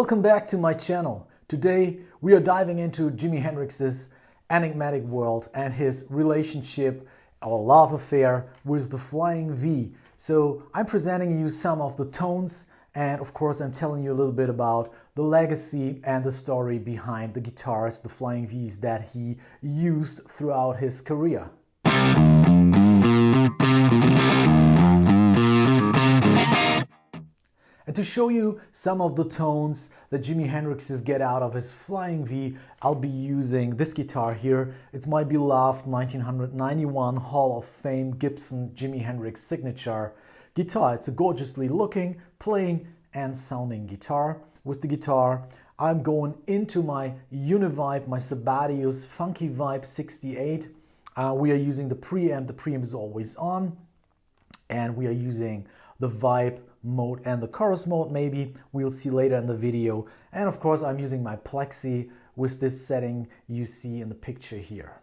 Welcome back to my channel. Today we are diving into Jimi Hendrix's enigmatic world and his relationship or love affair with the Flying V. So I'm presenting you some of the tones, and of course I'm telling you a little bit about the legacy and the story behind the guitars, the Flying Vs that he used throughout his career. And to show you some of the tones that Jimi Hendrix's get out of his Flying V, I'll be using this guitar here. It's my beloved 1991 Hall of Fame Gibson Jimi Hendrix signature guitar. It's a gorgeously looking, playing and sounding guitar. With the guitar, I'm going into my Univibe, my Sabbadius Funky-Vibe 68. We are using the preamp. The preamp is always on. And we are using the Vibe mode and the chorus mode maybe. We'll see later in the video. And of course I'm using my Plexi with this setting you see in the picture here.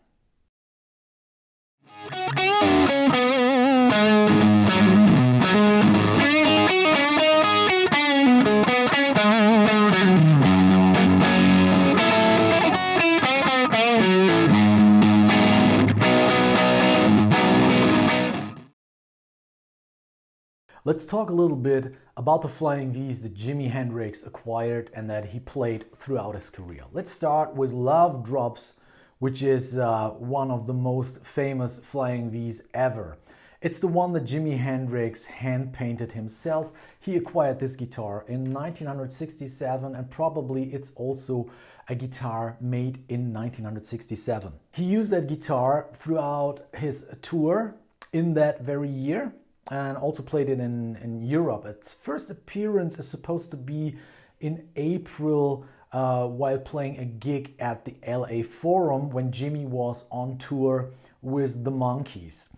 Let's talk a little bit about the Flying Vs that Jimi Hendrix acquired and that he played throughout his career. Let's start with Love Drops, which is one of the most famous Flying Vs ever. It's the one that Jimi Hendrix hand-painted himself. He acquired this guitar in 1967, and probably it's also a guitar made in 1967. He used that guitar throughout his tour in that very year, and also played it in Europe. Its first appearance is supposed to be in April while playing a gig at the LA Forum when Jimmy was on tour with the Monkees.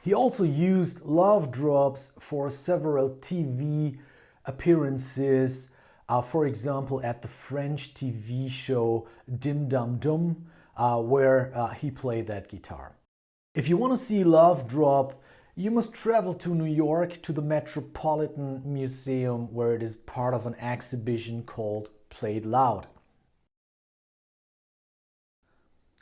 He also used Love Drops for several TV appearances, for example at the French TV show Dim Dum Dum, where he played that guitar. If you want to see Love Drop, you must travel to New York to the Metropolitan Museum, where it is part of an exhibition called Play It Loud.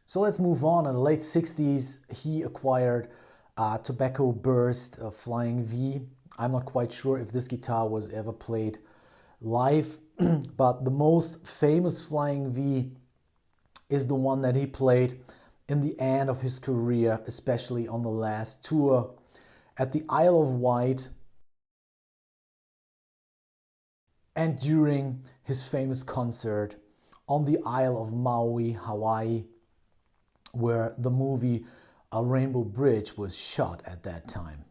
So let's move on. In the late 60s, he acquired a Tobacco Burst Flying V. I'm not quite sure if this guitar was ever played live, but the most famous Flying V is the one that he played in the end of his career, especially on the last tour at the Isle of Wight and during his famous concert on the Isle of Maui, Hawaii, where the movie Rainbow Bridge was shot at that time.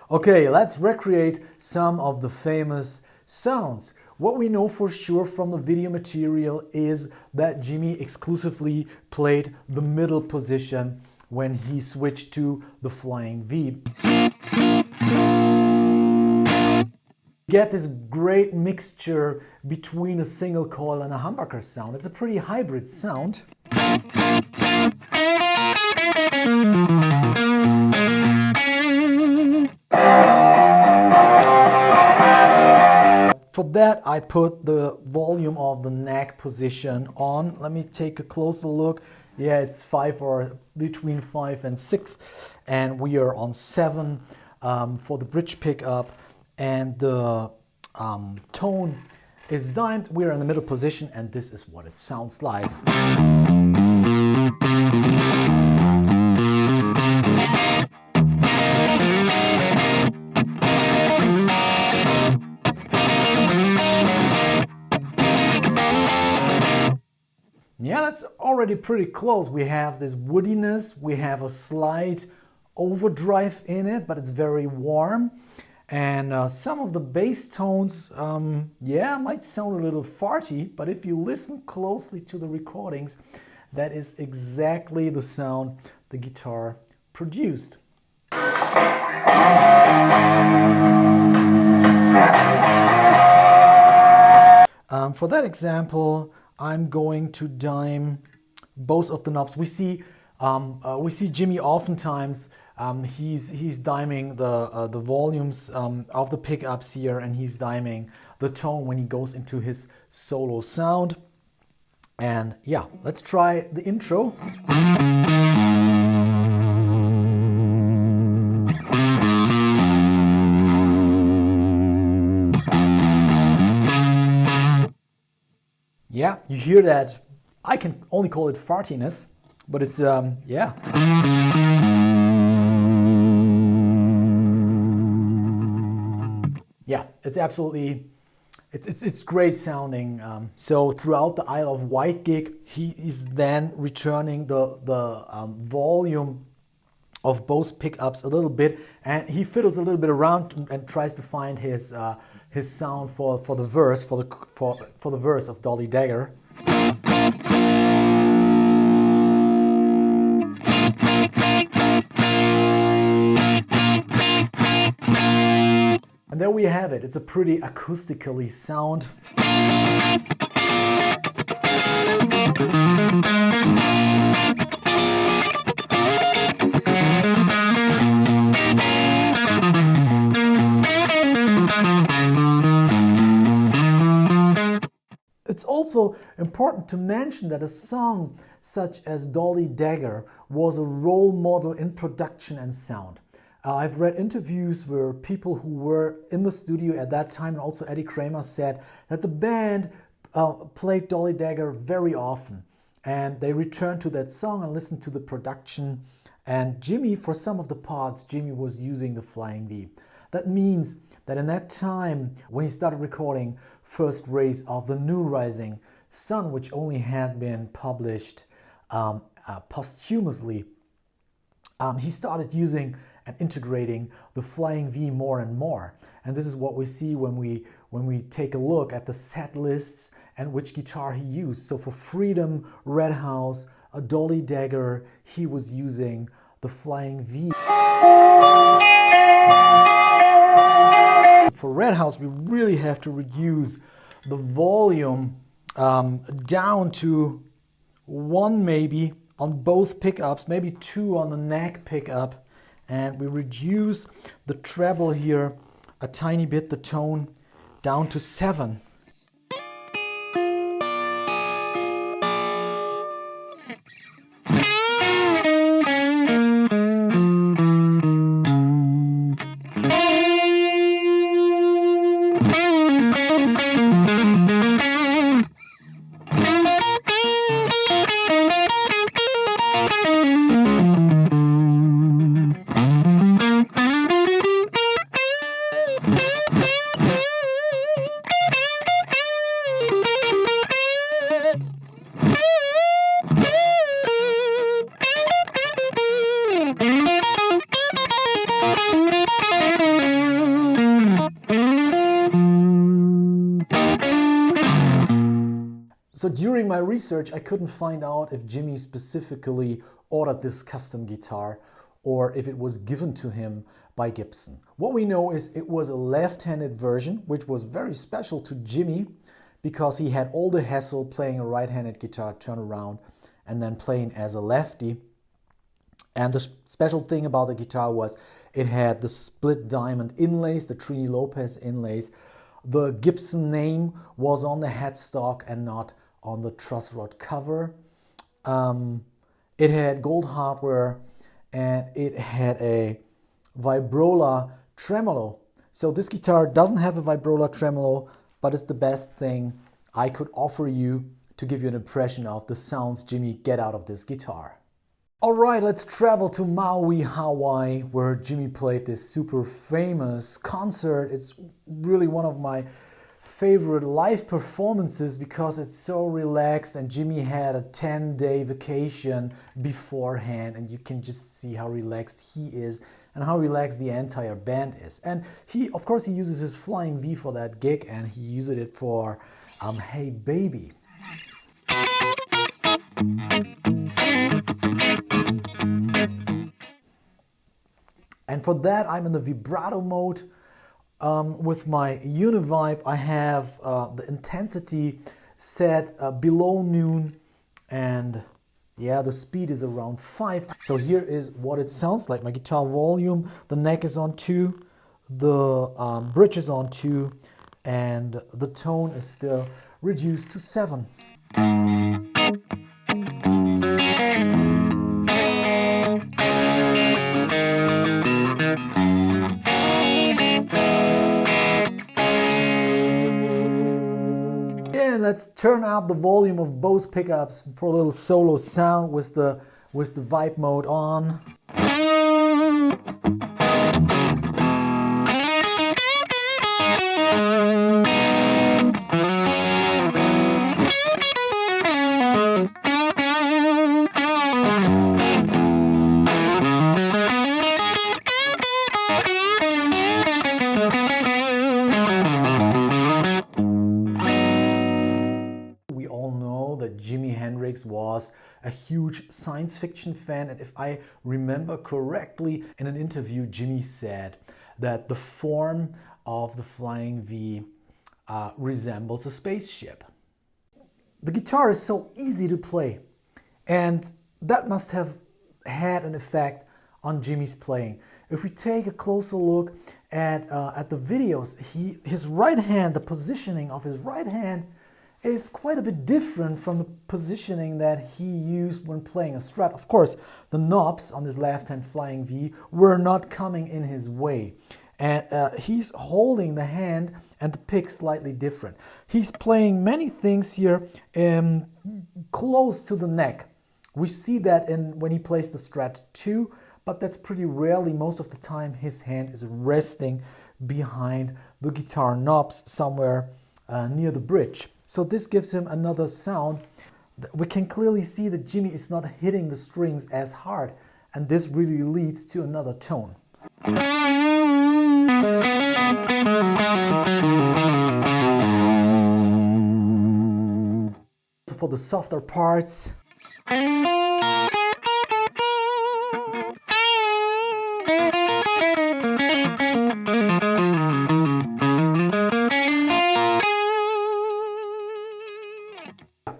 Okay, let's recreate some of the famous sounds. What we know for sure from the video material is that Jimi exclusively played the middle position when he switched to the Flying V. Get this great mixture between a single coil and a humbucker sound. It's a pretty hybrid sound. For that I put the volume of the neck position on. Let me take a closer look. Yeah, it's 5 or between 5 and 6, and we are on 7 for the bridge pickup, and the tone is dimed. We're in the middle position, and this is what it sounds like. Yeah, that's already pretty close. We have this woodiness, we have a slight overdrive in it, but it's very warm. And some of the bass tones, yeah, might sound a little farty, but if you listen closely to the recordings, that is exactly the sound the guitar produced. For that example, I'm going to dime both of the knobs. We see Jimi oftentimes he's diming the volumes of the pickups here, and he's diming the tone when he goes into his solo sound. And yeah, let's try the intro. Yeah, you hear that. I can only call it fartiness, but it's yeah. Yeah, it's absolutely, it's great sounding. So throughout the Isle of Wight gig, he is then returning the volume of both pickups a little bit, and he fiddles a little bit around and tries to find his sound for the verse for the verse of Dolly Dagger. And there we have it. It's a pretty acoustically sound. It's also important to mention that a song such as Dolly Dagger was a role model in production and sound. I've read interviews where people who were in the studio at that time, and also Eddie Kramer, said that the band played Dolly Dagger very often, and they returned to that song and listened to the production. And Jimi, for some of the parts, Jimi was using the Flying V. That means that in that time, when he started recording First Rays of the New Rising Sun, which only had been published posthumously, he started using and integrating the Flying V more and more. And this is what we see when we take a look at the set lists and which guitar he used. So for Freedom, Red House, a Dolly Dagger, he was using the Flying V. For Red House, we really have to reduce the volume down to 1 maybe on both pickups, maybe 2 on the neck pickup. And we reduce the treble here a tiny bit, the tone down to 7. So during my research, I couldn't find out if Jimi specifically ordered this custom guitar or if it was given to him by Gibson. What we know is it was a left-handed version, which was very special to Jimi because he had all the hassle playing a right-handed guitar turnaround and then playing as a lefty. And the special thing about the guitar was it had the split diamond inlays, the Trini Lopez inlays. The Gibson name was on the headstock and not on the truss rod cover. It had gold hardware and it had a vibrola tremolo. So this guitar doesn't have a vibrola tremolo, but it's the best thing I could offer you to give you an impression of the sounds Jimi get out of this guitar. Alright, let's travel to Maui, Hawaii, where Jimi played this super famous concert. It's really one of my favorite live performances because it's so relaxed, and Jimi had a 10-day vacation beforehand, and you can just see how relaxed he is and how relaxed the entire band is. And he, of course, he uses his Flying V for that gig, and he used it for Hey Baby. And for that, I'm in the vibrato mode. With my Univibe, I have the intensity set below noon, and yeah, the speed is around 5. So here is what it sounds like. My guitar volume, the neck is on 2, the bridge is on 2, and the tone is still reduced to 7. And let's turn up the volume of both pickups for a little solo sound with the vibe mode on. Jimi Hendrix was a huge science fiction fan, and if I remember correctly, in an interview Jimmy said that the form of the Flying V resembles a spaceship. The guitar is so easy to play, and that must have had an effect on Jimmy's playing. If we take a closer look at the videos, his right hand, the positioning of his right hand is quite a bit different from the positioning that he used when playing a Strat. Of course, the knobs on his left-hand Flying V were not coming in his way. And he's holding the hand and the pick slightly different. He's playing many things here close to the neck. We see that when he plays the Strat 2, but that's pretty rarely. Most of the time his hand is resting behind the guitar knobs somewhere near the bridge. So this gives him another sound. We can clearly see that Jimmy is not hitting the strings as hard, and this really leads to another tone. For the softer parts,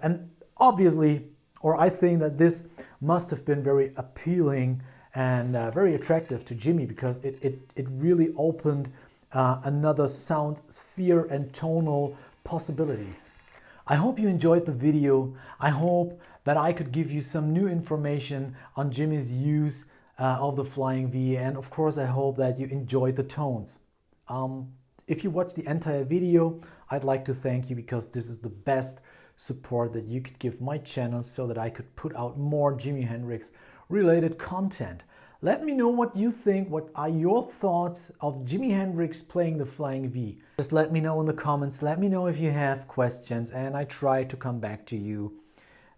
and obviously, or I think that this must have been very appealing and very attractive to Jimmy, because it really opened another sound sphere and tonal possibilities. I hope you enjoyed the video. I hope that I could give you some new information on Jimmy's use of the Flying V, and of course I hope that you enjoyed the tones. If you watched the entire video, I'd like to thank you, because this is the best support that you could give my channel so that I could put out more Jimi Hendrix related content. Let me know what you think. What are your thoughts of Jimi Hendrix playing the Flying V? Just let me know in the comments. Let me know if you have questions, and I try to come back to you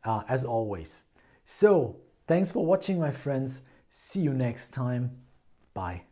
as always. So thanks for watching, my friends. See you next time. Bye.